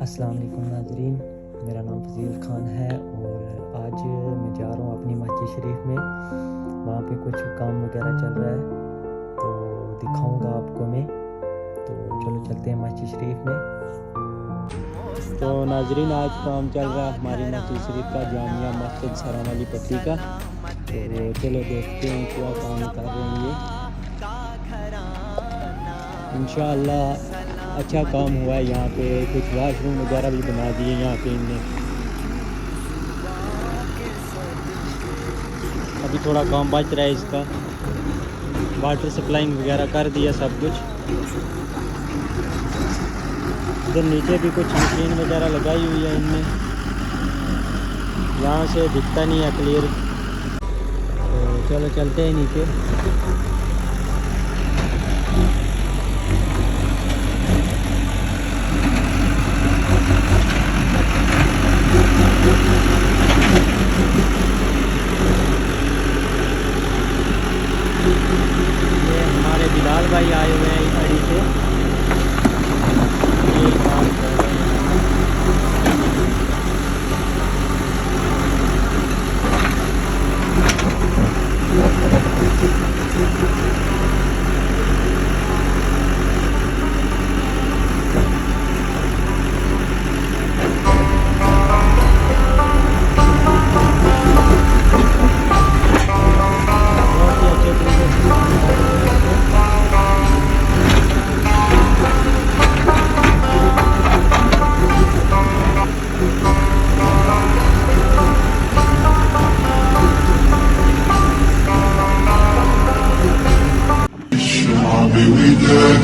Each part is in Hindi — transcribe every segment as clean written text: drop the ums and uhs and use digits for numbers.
अस्सलाम वालेकुम नाज़रीन, मेरा नाम फज़ील ख़ान है और आज मैं जा रहा हूँ अपनी मस्जिद शरीफ में। वहाँ पे कुछ काम वगैरह चल रहा है तो दिखाऊंगा आपको मैं। तो चलो चलते हैं मस्जिद शरीफ में। तो नाज़रीन, आज काम चल रहा है हमारी मस्जिद शरीफ का, जामिया मस्जिद सराम वाली पट्टी का। तो चलो देखते हैं क्या काम कर रहे हैं ये। इंशाअल्लाह अच्छा काम हुआ है। यहाँ पे कुछ वाशरूम वगैरह भी बना दिए यहाँ पे इनने। अभी थोड़ा काम बच रहा है इसका, वाटर सप्लाइंग वगैरह कर दिया सब कुछ। इधर नीचे भी कुछ मशीन वगैरह लगाई हुई है इनने, यहाँ से दिखता नहीं है क्लियर। तो चलो चलते हैं नीचे। ये हमारे बिलाल भाई आए हुए हैं इस गाड़ी से, ये काम कर रहे हैं।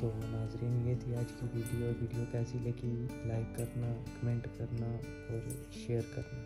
तो नाज़रीन, ये थी आज की वीडियो कैसी लगी लाइक करना, कमेंट करना और शेयर करना।